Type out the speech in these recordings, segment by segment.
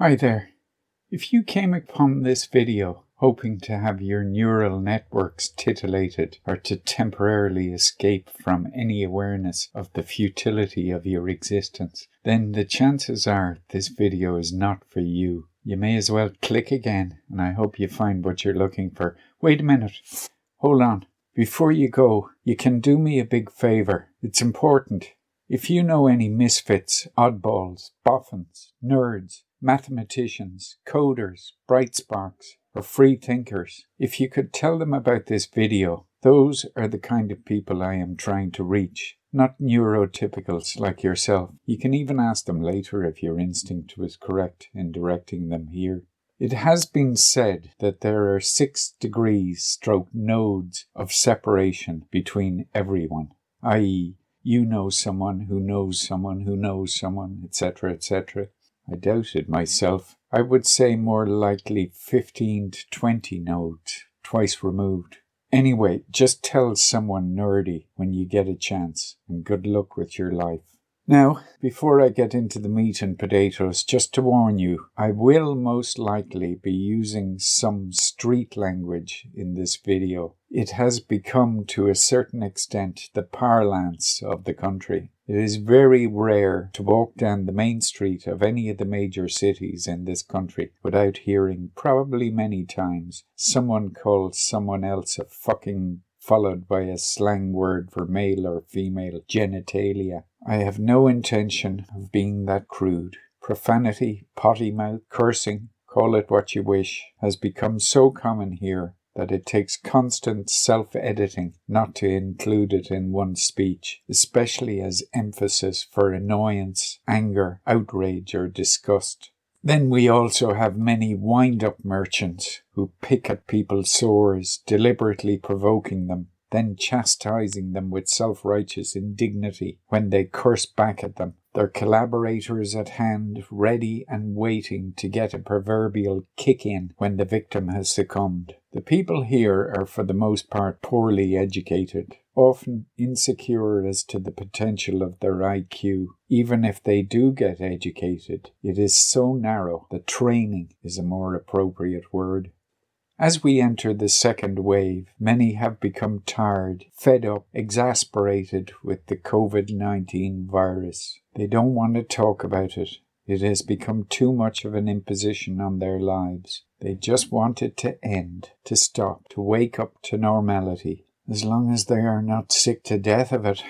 Hi there. If you came upon this video hoping to have your neural networks titillated or to temporarily escape from any awareness of the futility of your existence, then the chances are this video is not for you. You may as well click again, and I hope you find what you're looking for. Wait a minute. Hold on. Before you go, you can do me a big favor. It's important. If you know any misfits, oddballs, boffins, nerds, mathematicians, coders, bright sparks, or free thinkers, if you could tell them about this video, those are the kind of people I am trying to reach, not neurotypicals like yourself. You can even ask them later if your instinct was correct in directing them here. It has been said that there are 6 degrees / nodes of separation between everyone, i.e., you know someone who knows someone who knows someone, etc., etc. I doubt it myself. I would say more likely 15 to 20 nodes, twice removed. Anyway, just tell someone nerdy when you get a chance, and good luck with your life. Now, before I get into the meat and potatoes, just to warn you, I will most likely be using some street language in this video. It has become, to a certain extent, the parlance of the country. It is very rare to walk down the main street of any of the major cities in this country without hearing, probably many times, someone call someone else a fucking, followed by a slang word for male or female genitalia. I have no intention of being that crude. Profanity, potty mouth, cursing, call it what you wish, has become so common here that it takes constant self-editing not to include it in one's speech, especially as emphasis for annoyance, anger, outrage, or disgust. Then we also have many wind-up merchants who pick at people's sores, deliberately provoking them, then chastising them with self-righteous indignity when they curse back at them, their collaborators at hand, ready and waiting to get a proverbial kick in when the victim has succumbed. The people here are for the most part poorly educated, often insecure as to the potential of their IQ. Even if they do get educated, it is so narrow that training is a more appropriate word. As we enter the second wave, many have become tired, fed up, exasperated with the COVID-19 virus. They don't want to talk about it. It has become too much of an imposition on their lives. They just want it to end, to stop, to wake up to normality, as long as they are not sick to death of it.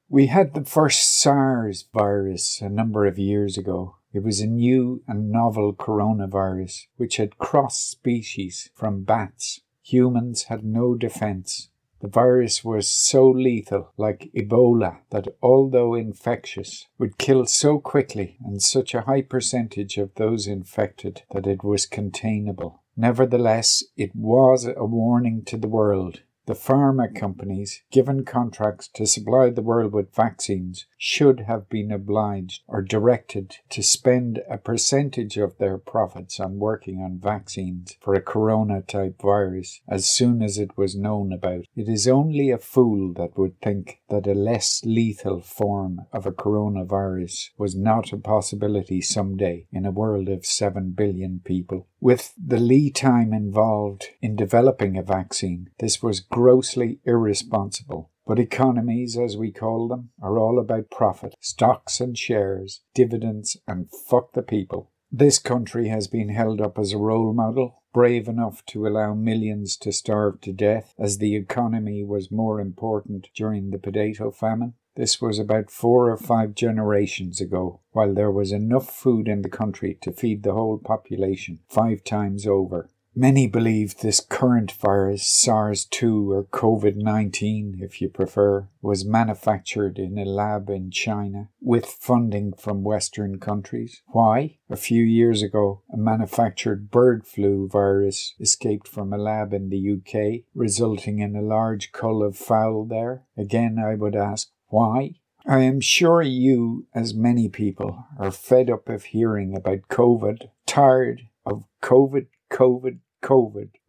We had the first SARS virus a number of years ago. It was a new and novel coronavirus which had crossed species from bats. Humans had no defense. The virus was so lethal, like Ebola, that although infectious, would kill so quickly and such a high percentage of those infected that it was containable. Nevertheless, it was a warning to the world. The pharma companies, given contracts to supply the world with vaccines, should have been obliged or directed to spend a percentage of their profits on working on vaccines for a corona-type virus as soon as it was known about. It is only a fool that would think that a less lethal form of a coronavirus was not a possibility someday in a world of 7 billion people. With the lead time involved in developing a vaccine, this was grossly irresponsible. But economies, as we call them, are all about profit, stocks and shares, dividends, and fuck the people. This country has been held up as a role model, brave enough to allow millions to starve to death as the economy was more important during the potato famine. This was about 4 or 5 generations ago, while there was enough food in the country to feed the whole population 5 times over. Many believe this current virus, SARS-2 or COVID-19 if you prefer, was manufactured in a lab in China with funding from Western countries. Why? A few years ago, a manufactured bird flu virus escaped from a lab in the UK, resulting in a large cull of fowl there. Again, I would ask, why? I am sure you, as many people, are fed up of hearing about COVID, tired of COVID,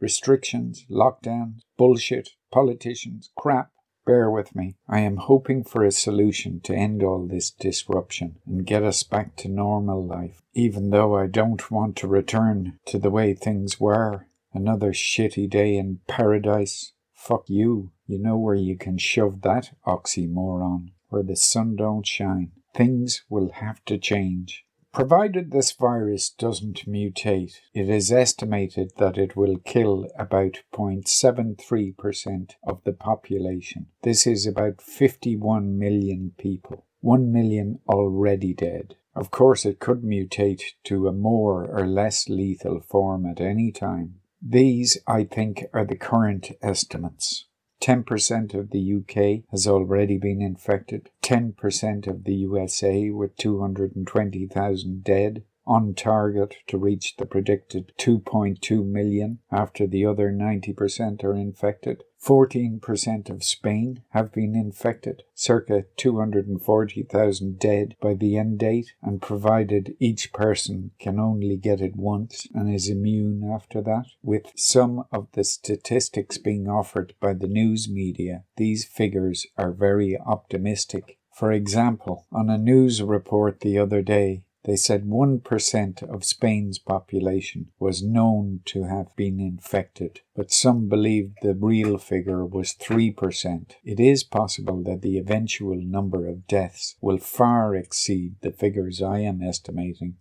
restrictions, lockdowns, bullshit, politicians, crap. Bear with me. I am hoping for a solution to end all this disruption and get us back to normal life, even though I don't want to return to the way things were. Another shitty day in paradise. Fuck you. You know where you can shove that oxymoron, where the sun don't shine. Things will have to change. Provided this virus doesn't mutate, it is estimated that it will kill about 0.73% of the population. This is about 51 million people. 1 million already dead. Of course, it could mutate to a more or less lethal form at any time. These, I think, are the current estimates. 10% of the UK has already been infected, 10% of the USA with 220,000 dead, on target to reach the predicted 2.2 million after the other 90% are infected. 14% of Spain have been infected, circa 240,000 dead by the end date, and provided each person can only get it once and is immune after that, with some of the statistics being offered by the news media, these figures are very optimistic. For example, on a news report the other day, they said 1% of Spain's population was known to have been infected, but some believed the real figure was 3%. It is possible that the eventual number of deaths will far exceed the figures I am estimating.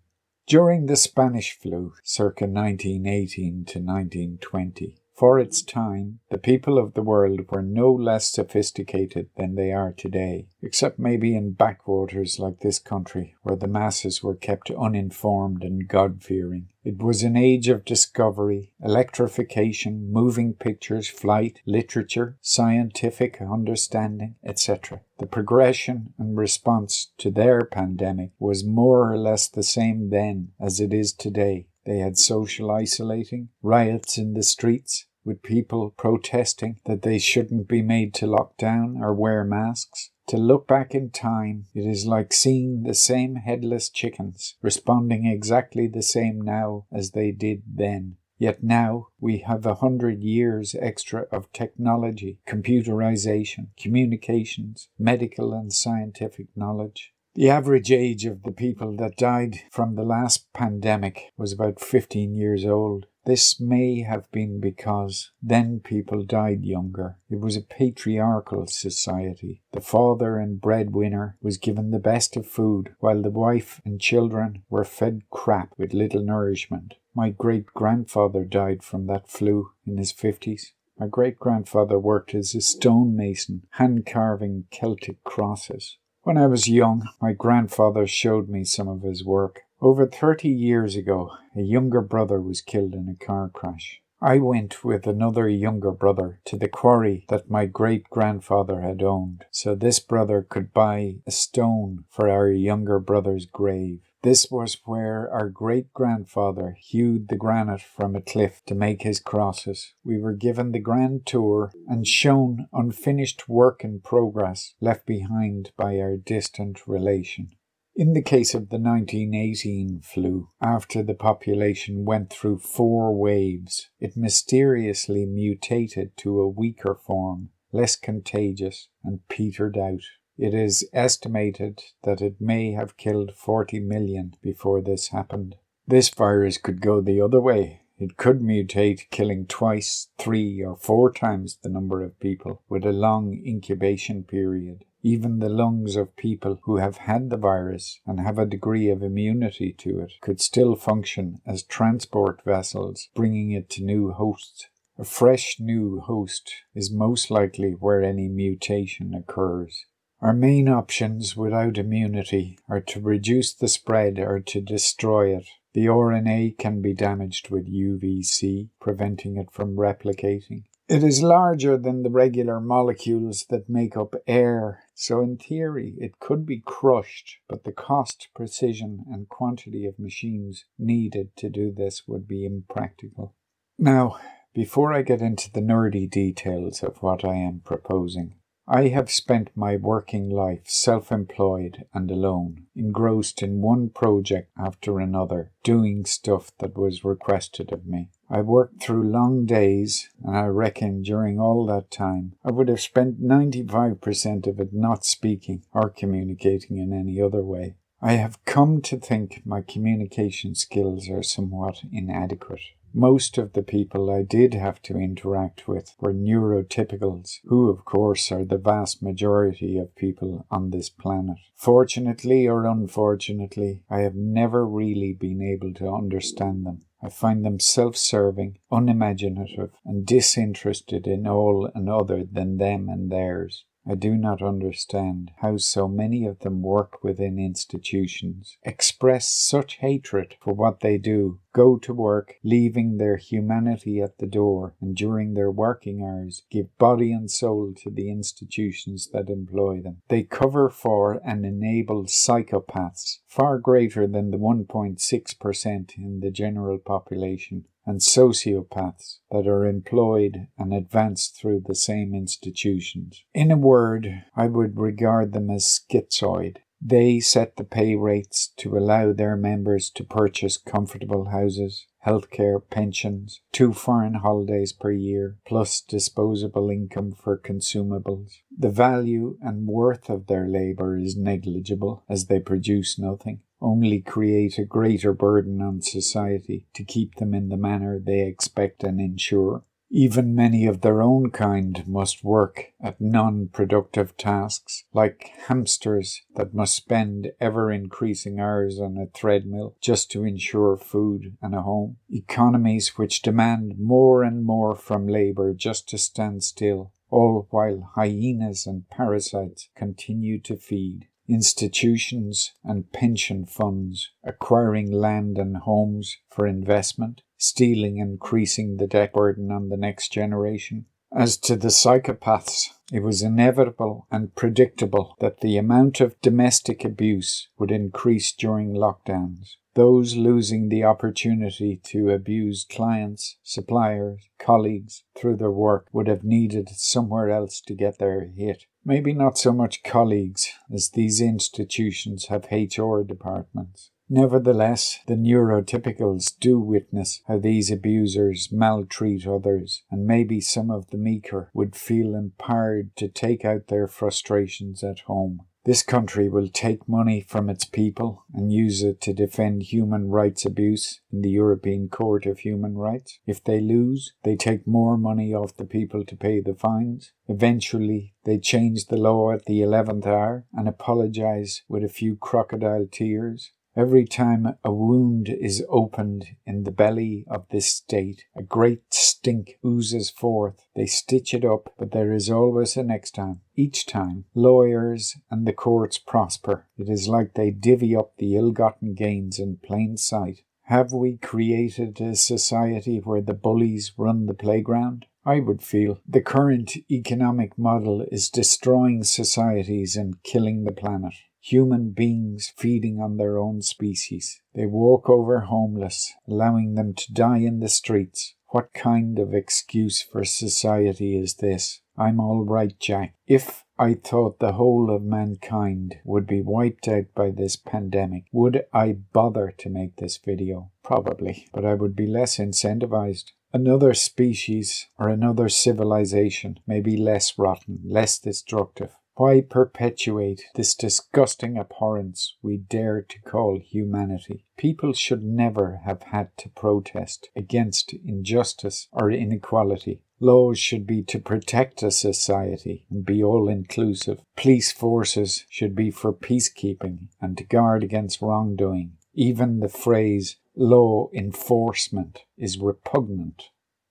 During the Spanish flu, circa 1918 to 1920, for its time, the people of the world were no less sophisticated than they are today, except maybe in backwaters like this country, where the masses were kept uninformed and God-fearing. It was an age of discovery, electrification, moving pictures, flight, literature, scientific understanding, etc. The progression and response to their pandemic was more or less the same then as it is today. They had social isolating, riots in the streets, with people protesting that they shouldn't be made to lock down or wear masks. To look back in time, it is like seeing the same headless chickens, responding exactly the same now as they did then. Yet now we have 100 years extra of technology, computerization, communications, medical and scientific knowledge. The average age of the people that died from the last pandemic was about 15 years old. This may have been because then people died younger. It was a patriarchal society. The father and breadwinner was given the best of food, while the wife and children were fed crap with little nourishment. My great-grandfather died from that flu in his 50s. My great-grandfather worked as a stonemason, hand-carving Celtic crosses. When I was young, my grandfather showed me some of his work. Over 30 years ago, a younger brother was killed in a car crash. I went with another younger brother to the quarry that my great-grandfather had owned, so this brother could buy a stone for our younger brother's grave. This was where our great-grandfather hewed the granite from a cliff to make his crosses. We were given the grand tour and shown unfinished work in progress left behind by our distant relation. In the case of the 1918 flu, after the population went through 4 waves, it mysteriously mutated to a weaker form, less contagious, and petered out. It is estimated that it may have killed 40 million before this happened. This virus could go the other way. It could mutate, killing twice, 3 or 4 times the number of people, with a long incubation period. Even the lungs of people who have had the virus and have a degree of immunity to it could still function as transport vessels, bringing it to new hosts. A fresh new host is most likely where any mutation occurs. Our main options without immunity are to reduce the spread or to destroy it. The RNA can be damaged with UVC, preventing it from replicating. It is larger than the regular molecules that make up air, so in theory it could be crushed, but the cost, precision and quantity of machines needed to do this would be impractical. Now, before I get into the nerdy details of what I am proposing, I have spent my working life self-employed and alone, engrossed in one project after another, doing stuff that was requested of me. I worked through long days, and I reckon during all that time I would have spent 95% of it not speaking or communicating in any other way. I have come to think my communication skills are somewhat inadequate. Most of the people I did have to interact with were neurotypicals, who of course are the vast majority of people on this planet. Fortunately or unfortunately, I have never really been able to understand them. I find them self-serving, unimaginative, and disinterested in all and other than them and theirs. I do not understand how so many of them work within institutions, express such hatred for what they do, go to work, leaving their humanity at the door, and during their working hours give body and soul to the institutions that employ them. They cover for and enable psychopaths, far greater than the 1.6% in the general population, and sociopaths that are employed and advanced through the same institutions. In a word, I would regard them as schizoid. They set the pay rates to allow their members to purchase comfortable houses, healthcare, pensions, 2 foreign holidays per year, plus disposable income for consumables. The value and worth of their labour is negligible, as they produce nothing, only create a greater burden on society to keep them in the manner they expect and ensure. Even many of their own kind must work at non-productive tasks, like hamsters that must spend ever-increasing hours on a treadmill just to ensure food and a home. Economies which demand more and more from labour just to stand still, all while hyenas and parasites continue to feed. Institutions and pension funds acquiring land and homes for investment, stealing and increasing the debt burden on the next generation. As to the psychopaths, it was inevitable and predictable that the amount of domestic abuse would increase during lockdowns. Those losing the opportunity to abuse clients, suppliers, colleagues through their work would have needed somewhere else to get their hit. Maybe not so much colleagues, as these institutions have HR departments. Nevertheless, the neurotypicals do witness how these abusers maltreat others, and maybe some of the meeker would feel empowered to take out their frustrations at home. This country will take money from its people and use it to defend human rights abuse in the European Court of Human Rights. If they lose, they take more money off the people to pay the fines. Eventually, they change the law at the 11th hour and apologize with a few crocodile tears. Every time a wound is opened in the belly of this state, a great stink oozes forth. They stitch it up, but there is always a next time. Each time, lawyers and the courts prosper. It is like they divvy up the ill-gotten gains in plain sight. Have we created a society where the bullies run the playground? I would feel the current economic model is destroying societies and killing the planet. Human beings feeding on their own species. They walk over homeless, allowing them to die in the streets. What kind of excuse for society is this? I'm all right, Jack. If I thought the whole of mankind would be wiped out by this pandemic, would I bother to make this video? Probably, but I would be less incentivized. Another species or another civilization may be less rotten, less destructive. Why perpetuate this disgusting abhorrence we dare to call humanity? People should never have had to protest against injustice or inequality. Laws should be to protect a society and be all-inclusive. Police forces should be for peacekeeping and to guard against wrongdoing. Even the phrase law enforcement is repugnant.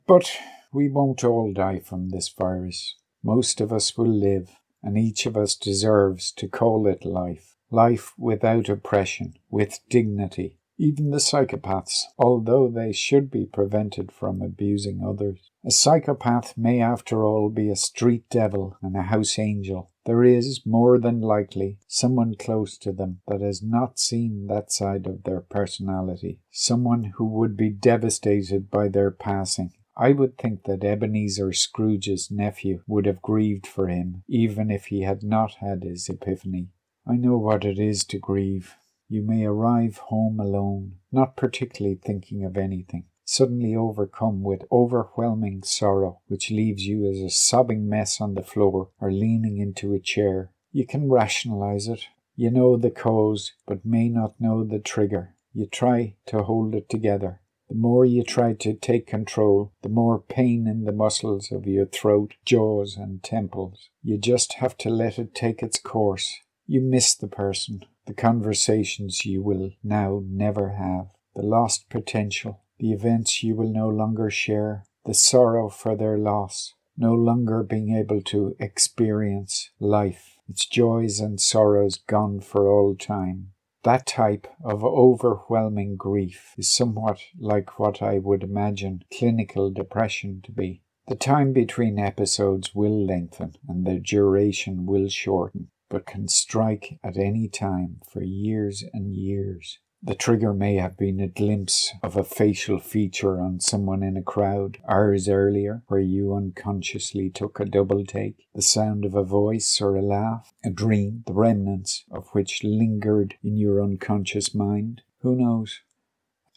But we won't all die from this virus. Most of us will live. And each of us deserves to call it life. Life without oppression, with dignity. Even the psychopaths, although they should be prevented from abusing others. A psychopath may after all be a street devil and a house angel. There is, more than likely, someone close to them that has not seen that side of their personality. Someone who would be devastated by their passing. I would think that Ebenezer Scrooge's nephew would have grieved for him, even if he had not had his epiphany. I know what it is to grieve. You may arrive home alone, not particularly thinking of anything, suddenly overcome with overwhelming sorrow, which leaves you as a sobbing mess on the floor or leaning into a chair. You can rationalize it. You know the cause, but may not know the trigger. You try to hold it together. The more you try to take control, the more pain in the muscles of your throat, jaws, and temples. You just have to let it take its course. You miss the person, the conversations you will now never have, the lost potential, the events you will no longer share, the sorrow for their loss, no longer being able to experience life, its joys and sorrows gone for all time. That type of overwhelming grief is somewhat like what I would imagine clinical depression to be. The time between episodes will lengthen and the duration will shorten, but can strike at any time for years and years. The trigger may have been a glimpse of a facial feature on someone in a crowd hours earlier where you unconsciously took a double take, the sound of a voice or a laugh, a dream, the remnants of which lingered in your unconscious mind. Who knows?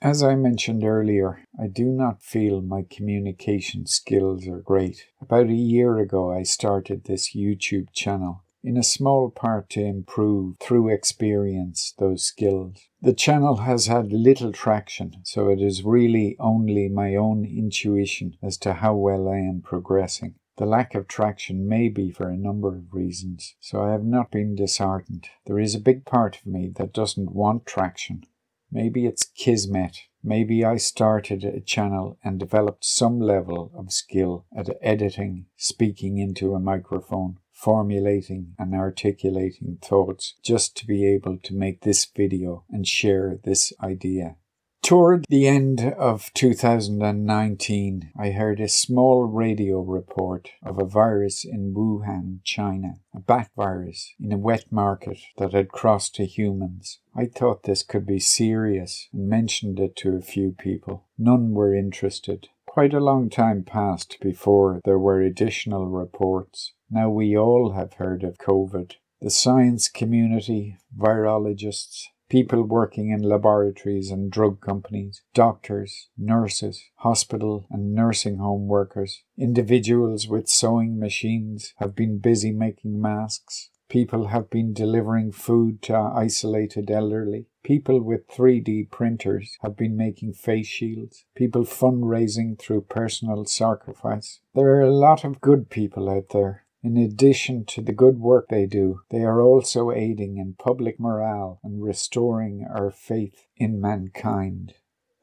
As I mentioned earlier, I do not feel my communication skills are great. About a year ago I started this YouTube channel, in a small part to improve through experience those skills. The channel has had little traction, so it is really only my own intuition as to how well I am progressing. The lack of traction may be for a number of reasons, so I have not been disheartened. There is a big part of me that doesn't want traction. Maybe it's kismet. Maybe I started a channel and developed some level of skill at editing, speaking into a microphone, formulating and articulating thoughts just to be able to make this video and share this idea. Toward the end of 2019, I heard a small radio report of a virus in Wuhan, China, a bat virus in a wet market that had crossed to humans. I thought this could be serious and mentioned it to a few people. None were interested. Quite a long time passed before there were additional reports. Now we all have heard of COVID. The science community, virologists, people working in laboratories and drug companies, doctors, nurses, hospital and nursing home workers, individuals with sewing machines have been busy making masks. People have been delivering food to isolated elderly. People with 3D printers have been making face shields. People fundraising through personal sacrifice. There are a lot of good people out there. In addition to the good work they do, they are also aiding in public morale and restoring our faith in mankind.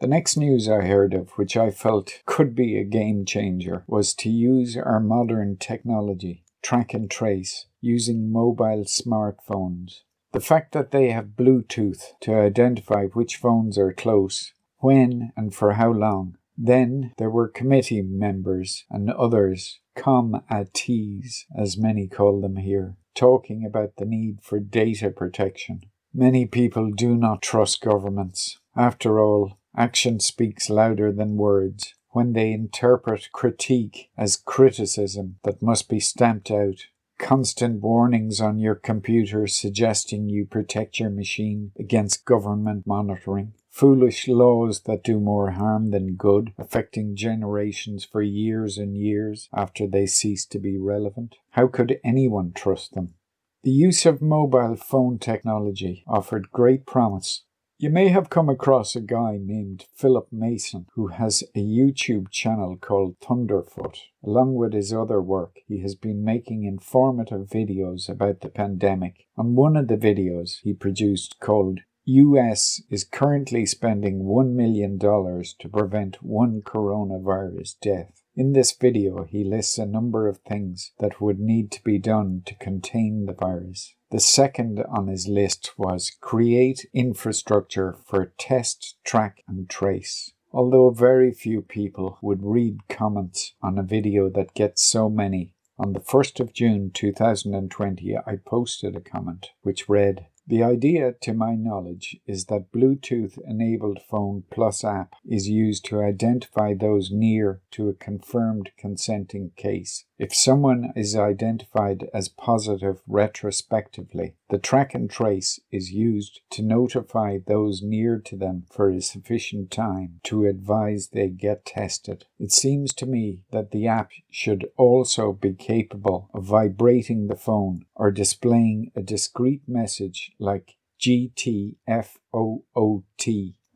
The next news I heard of, which I felt could be a game changer, was to use our modern technology, track and trace, using mobile smartphones. The fact that they have Bluetooth to identify which phones are close, when and for how long. Then there were committee members and others, committees as many call them here, talking about the need for data protection. Many people do not trust governments. After all, action speaks louder than words. When they interpret critique as criticism that must be stamped out, constant warnings on your computer suggesting you protect your machine against government monitoring, foolish laws that do more harm than good, affecting generations for years and years after they cease to be relevant. How could anyone trust them? The use of mobile phone technology offered great promise. You may have come across a guy named Philip Mason who has a YouTube channel called Thunderfoot. Along with his other work, he has been making informative videos about the pandemic. On one of the videos he produced called US is currently spending $1 million to prevent one coronavirus death. In this video, he lists a number of things that would need to be done to contain the virus. The second on his list was create infrastructure for test, track and trace. Although very few people would read comments on a video that gets so many, on the 1st of June 2020 I posted a comment which read, The idea, to my knowledge, is that Bluetooth-enabled phone plus app is used to identify those near to a confirmed consenting case. If someone is identified as positive retrospectively, the track and trace is used to notify those near to them for a sufficient time to advise they get tested. It seems to me that the app should also be capable of vibrating the phone or displaying a discrete message like GTFOOT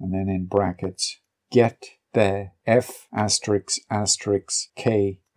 and then in brackets, get the F***K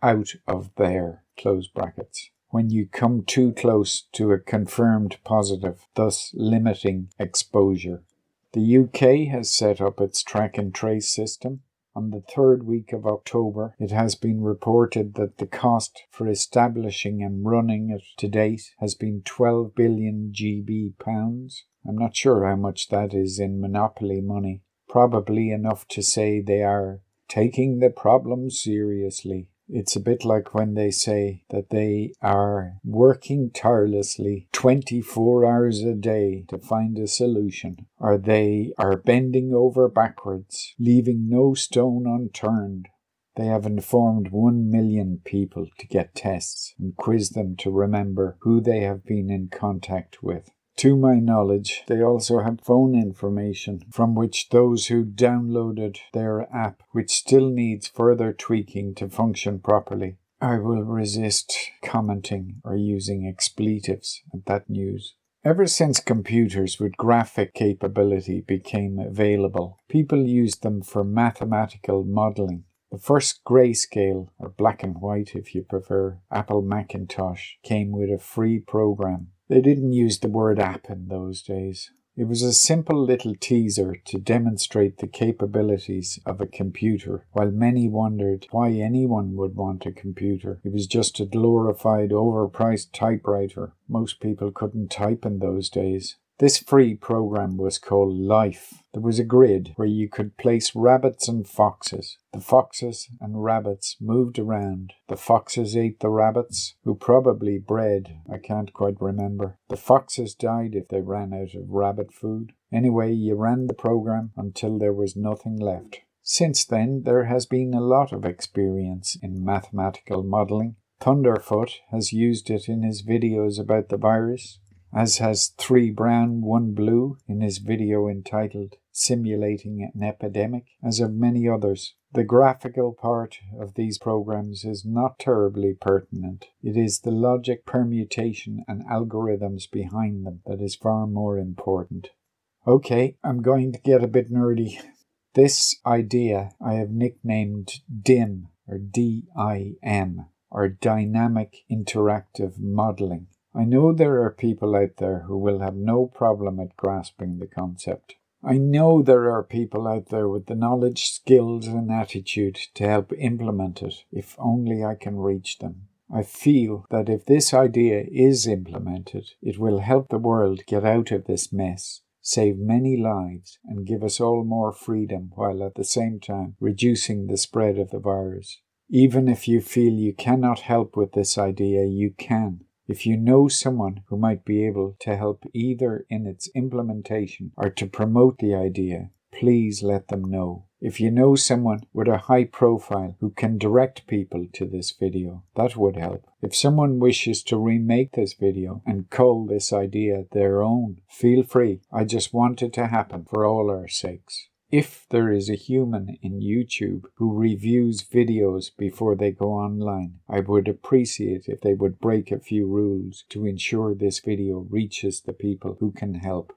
out of there, close brackets, when you come too close to a confirmed positive, thus limiting exposure. The UK has set up its track and trace system. On the third week of October, it has been reported that the cost for establishing and running it to date has been 12 billion GB pounds. I'm not sure how much that is in monopoly money. Probably enough to say they are taking the problem seriously. It's a bit like when they say that they are working tirelessly 24 hours a day to find a solution, or they are bending over backwards, leaving no stone unturned. They have informed 1 million people to get tests and quiz them to remember who they have been in contact with. To my knowledge, they also have phone information from which those who downloaded their app, which still needs further tweaking to function properly. I will resist commenting or using expletives at that news. Ever since computers with graphic capability became available, people used them for mathematical modeling. The first grayscale, or black and white if you prefer, Apple Macintosh came with a free program. They didn't use the word app in those days. It was a simple little teaser to demonstrate the capabilities of a computer. While many wondered why anyone would want a computer, it was just a glorified, overpriced typewriter. Most people couldn't type in those days. This free program was called Life. There was a grid where you could place rabbits and foxes. The foxes and rabbits moved around. The foxes ate the rabbits, who probably bred, I can't quite remember. The foxes died if they ran out of rabbit food. Anyway, you ran the program until there was nothing left. Since then, there has been a lot of experience in mathematical modeling. Thunderfoot has used it in his videos about the virus, as has 3 Brown 1 Blue in his video entitled Simulating an Epidemic, as have many others. The graphical part of these programs is not terribly pertinent. It is the logic, permutation and algorithms behind them that is far more important. Okay, I'm going to get a bit nerdy. This idea I have nicknamed DIM, or D-I-M, or Dynamic Interactive Modeling. I know there are people out there who will have no problem at grasping the concept. I know there are people out there with the knowledge, skills and attitude to help implement it, if only I can reach them. I feel that if this idea is implemented, it will help the world get out of this mess, save many lives and give us all more freedom while at the same time reducing the spread of the virus. Even if you feel you cannot help with this idea, you can. If you know someone who might be able to help either in its implementation or to promote the idea, please let them know. If you know someone with a high profile who can direct people to this video, that would help. If someone wishes to remake this video and call this idea their own, feel free. I just want it to happen for all our sakes. If there is a human in YouTube who reviews videos before they go online, I would appreciate if they would break a few rules to ensure this video reaches the people who can help.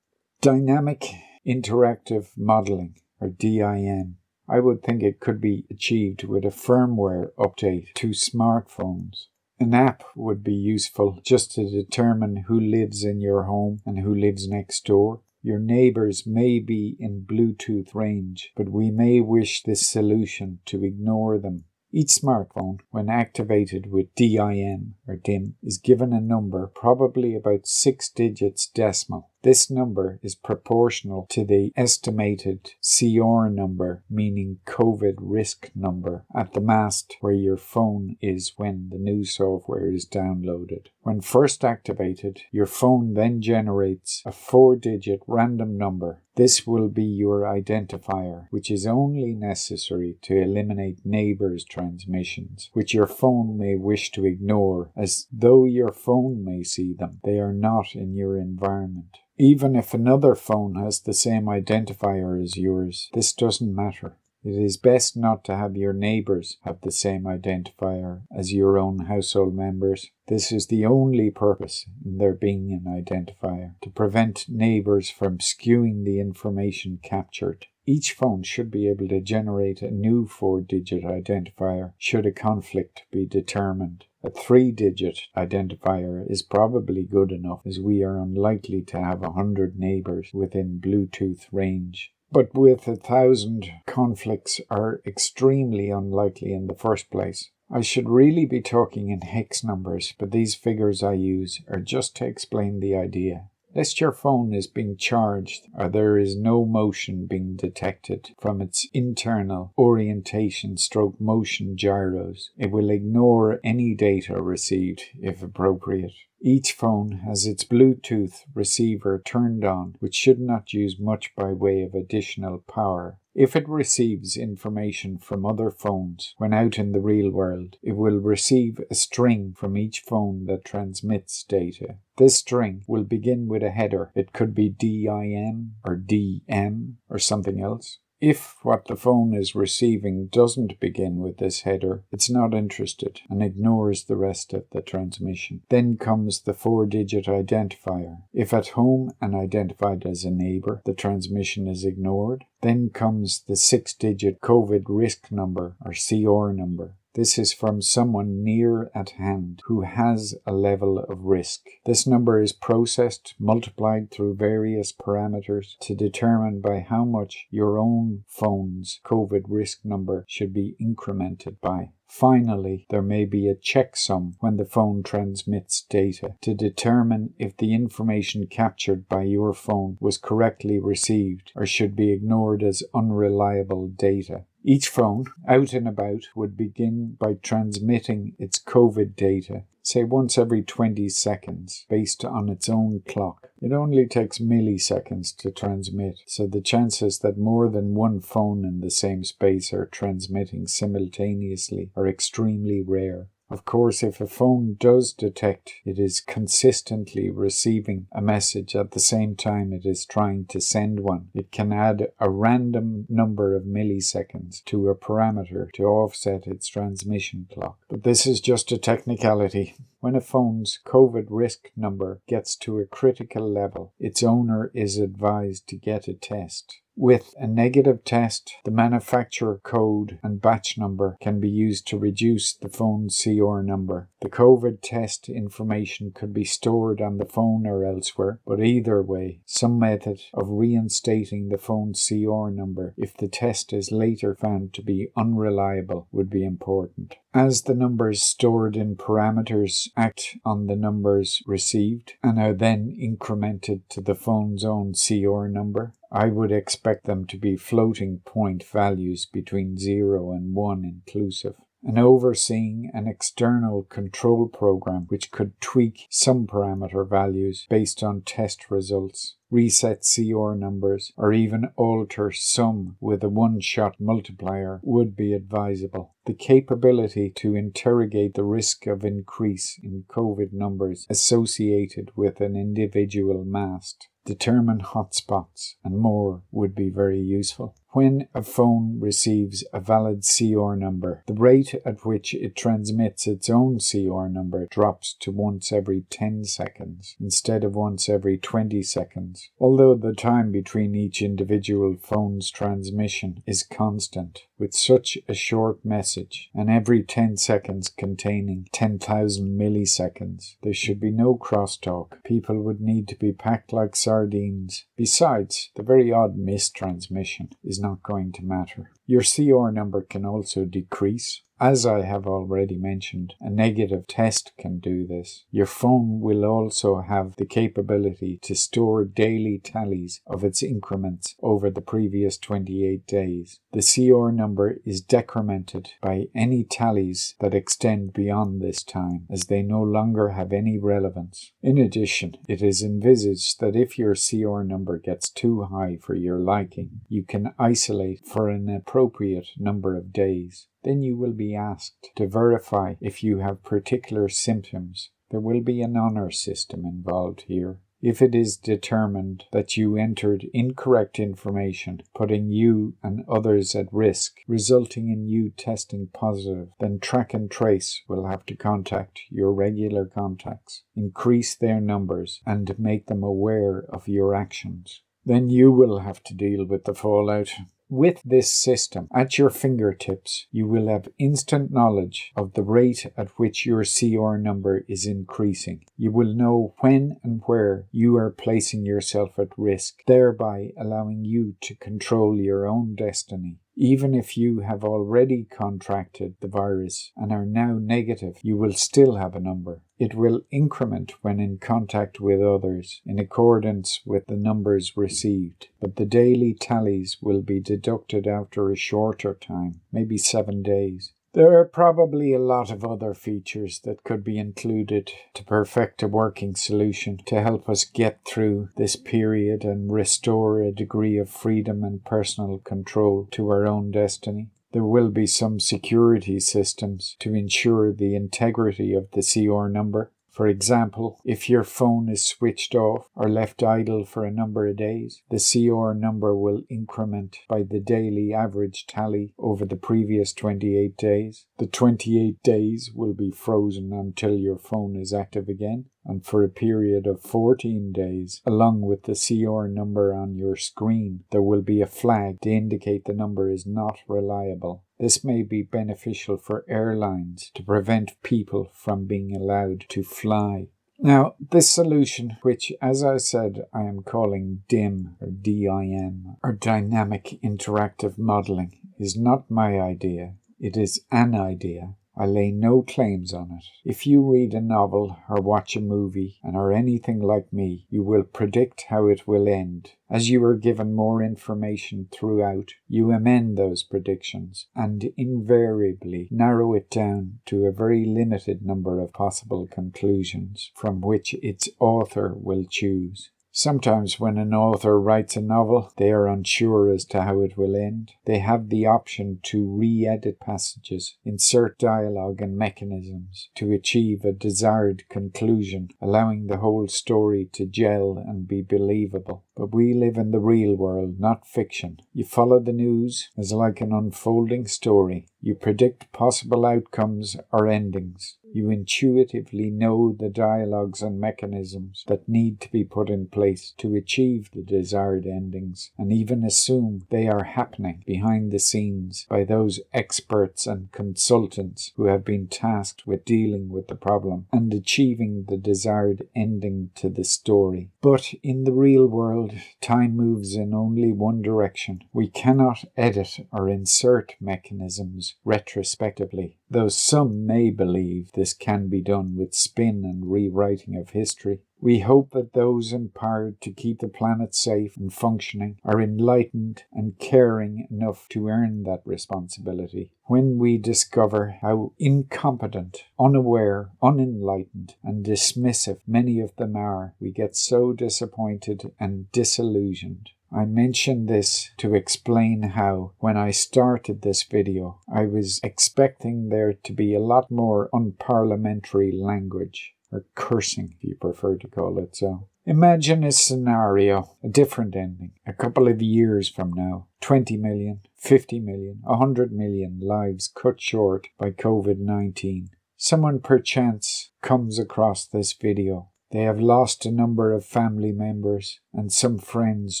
Dynamic Interactive Modeling, or DIM. I would think it could be achieved with a firmware update to smartphones. An app would be useful just to determine who lives in your home and who lives next door. Your neighbours may be in Bluetooth range, but we may wish this solution to ignore them. Each smartphone, when activated with DIM or DIM, is given a number, probably about 6 digits decimal. This number is proportional to the estimated CR number, meaning COVID risk number, at the mast where your phone is when the new software is downloaded. When first activated, your phone then generates a 4-digit random number. This will be your identifier, which is only necessary to eliminate neighbors' transmissions, which your phone may wish to ignore, as though your phone may see them. They are not in your environment. Even if another phone has the same identifier as yours, this doesn't matter. It is best not to have your neighbors have the same identifier as your own household members. This is the only purpose in there being an identifier, to prevent neighbors from skewing the information captured. Each phone should be able to generate a new 4-digit identifier should a conflict be determined. A 3-digit identifier is probably good enough, as we are unlikely to have 100 neighbors within Bluetooth range. But with 1,000, conflicts are extremely unlikely in the first place. I should really be talking in hex numbers, but these figures I use are just to explain the idea. Lest your phone is being charged or there is no motion being detected from its internal orientation/motion gyros, it will ignore any data received if appropriate. Each phone has its Bluetooth receiver turned on, which should not use much by way of additional power. If it receives information from other phones when out in the real world, it will receive a string from each phone that transmits data. This string will begin with a header. It could be DIM or DM or something else. If what the phone is receiving doesn't begin with this header, it's not interested and ignores the rest of the transmission. Then comes the 4-digit identifier. If at home and identified as a neighbor, the transmission is ignored. Then comes the 6-digit COVID risk number or CR number. This is from someone near at hand who has a level of risk. This number is processed, multiplied through various parameters to determine by how much your own phone's COVID risk number should be incremented by. Finally, there may be a checksum when the phone transmits data to determine if the information captured by your phone was correctly received or should be ignored as unreliable data. Each phone, out and about, would begin by transmitting its COVID data, say once every 20 seconds, based on its own clock. It only takes milliseconds to transmit, so the chances that more than one phone in the same space are transmitting simultaneously are extremely rare. Of course, if a phone does detect it is consistently receiving a message at the same time it is trying to send one, it can add a random number of milliseconds to a parameter to offset its transmission clock. But this is just a technicality. When a phone's COVID risk number gets to a critical level, its owner is advised to get a test. With a negative test, the manufacturer code and batch number can be used to reduce the phone's CR number. The COVID test information could be stored on the phone or elsewhere, but either way, some method of reinstating the phone's CR number if the test is later found to be unreliable would be important. As the numbers stored in parameters act on the numbers received and are then incremented to the phone's own CR number, I would expect them to be floating point values between 0 and 1 inclusive. And overseeing an external control program which could tweak some parameter values based on test results, reset CR numbers, or even alter some with a one-shot multiplier would be advisable. The capability to interrogate the risk of increase in COVID numbers associated with an individual mast, determine hotspots, and more would be very useful. When a phone receives a valid CR number, the rate at which it transmits its own CR number drops to once every 10 seconds instead of once every 20 seconds. Although the time between each individual phone's transmission is constant, with such a short message, and every 10 seconds containing 10,000 milliseconds, there should be no crosstalk. People would need to be packed like sardines. Besides, the very odd mistransmission is not going to matter. Your CR number can also decrease. As I have already mentioned, a negative test can do this. Your phone will also have the capability to store daily tallies of its increments over the previous 28 days. The CR number is decremented by any tallies that extend beyond this time, as they no longer have any relevance. In addition, it is envisaged that if your CR number gets too high for your liking, you can isolate for an appropriate number of days. Then you will be asked to verify if you have particular symptoms. There will be an honor system involved here. If it is determined that you entered incorrect information, putting you and others at risk, resulting in you testing positive, then Track and Trace will have to contact your regular contacts, increase their numbers, and make them aware of your actions. Then you will have to deal with the fallout. With this system at your fingertips, you will have instant knowledge of the rate at which your CR number is increasing. You will know when and where you are placing yourself at risk, thereby allowing you to control your own destiny. Even if you have already contracted the virus and are now negative, you will still have a number. It will increment when in contact with others in accordance with the numbers received, but the daily tallies will be deducted after a shorter time, maybe 7 days. There are probably a lot of other features that could be included to perfect a working solution to help us get through this period and restore a degree of freedom and personal control to our own destiny. There will be some security systems to ensure the integrity of the CR number. For example, if your phone is switched off or left idle for a number of days, the CR number will increment by the daily average tally over the previous 28 days. The 28 days will be frozen until your phone is active again, and for a period of 14 days, along with the CR number on your screen, there will be a flag to indicate the number is not reliable. This may be beneficial for airlines to prevent people from being allowed to fly. Now, this solution, which, as I said, I am calling DIM, or DIM, or Dynamic Interactive Modeling, is not my idea. It is an idea. I lay no claims on it. If you read a novel or watch a movie and are anything like me, you will predict how it will end. As you are given more information throughout, you amend those predictions and invariably narrow it down to a very limited number of possible conclusions from which its author will choose. Sometimes when an author writes a novel, they are unsure as to how it will end. They have the option to re-edit passages, insert dialogue and mechanisms to achieve a desired conclusion, allowing the whole story to gel and be believable. But we live in the real world, not fiction. You follow the news as like an unfolding story. You predict possible outcomes or endings. You intuitively know the dialogues and mechanisms that need to be put in place to achieve the desired endings, and even assume they are happening behind the scenes by those experts and consultants who have been tasked with dealing with the problem and achieving the desired ending to the story. But in the real world, time moves in only one direction. We cannot edit or insert mechanisms retrospectively, though some may believe this can be done with spin and rewriting of history. We hope that those empowered to keep the planet safe and functioning are enlightened and caring enough to earn that responsibility. When we discover how incompetent, unaware, unenlightened, and dismissive many of them are, we get so disappointed and disillusioned. I mention this to explain how, when I started this video, I was expecting there to be a lot more unparliamentary language, or cursing if you prefer to call it so. Imagine a scenario, a different ending, a couple of years from now. 20 million, 50 million, 100 million lives cut short by COVID-19. Someone perchance comes across this video. They have lost a number of family members and some friends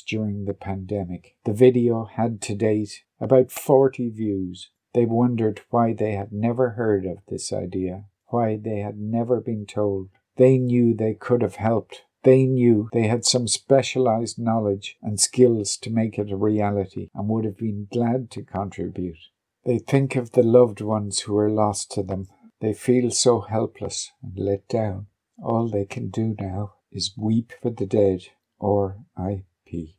during the pandemic. The video had to date about 40 views. They wondered why they had never heard of this idea, why they had never been told. They knew they could have helped, They knew they had some specialized knowledge and skills to make it a reality and would have been glad to contribute. They think of the loved ones who are lost to them. They feel so helpless and let down. All they can do now is weep for the dead, or IP.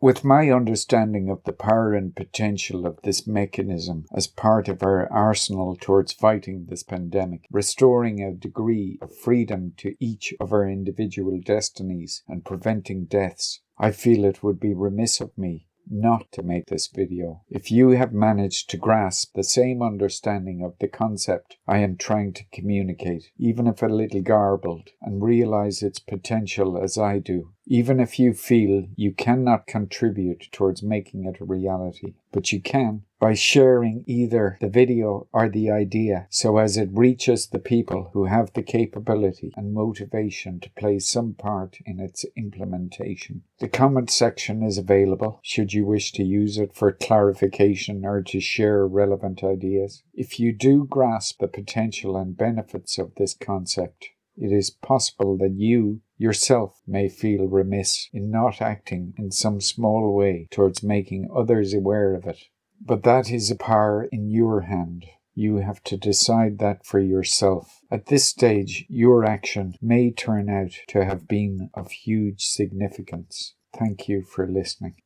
With my understanding of the power and potential of this mechanism as part of our arsenal towards fighting this pandemic, restoring a degree of freedom to each of our individual destinies and preventing deaths, I feel it would be remiss of me not to make this video. If you have managed to grasp the same understanding of the concept I am trying to communicate, even if a little garbled, and realize its potential as I do, even if you feel you cannot contribute towards making it a reality, but you can by sharing either the video or the idea so as it reaches the people who have the capability and motivation to play some part in its implementation. The comment section is available should you wish to use it for clarification or to share relevant ideas. If you do grasp the potential and benefits of this concept, it is possible that you yourself may feel remiss in not acting in some small way towards making others aware of it. But that is a power in your hand. You have to decide that for yourself. At this stage, your action may turn out to have been of huge significance. Thank you for listening.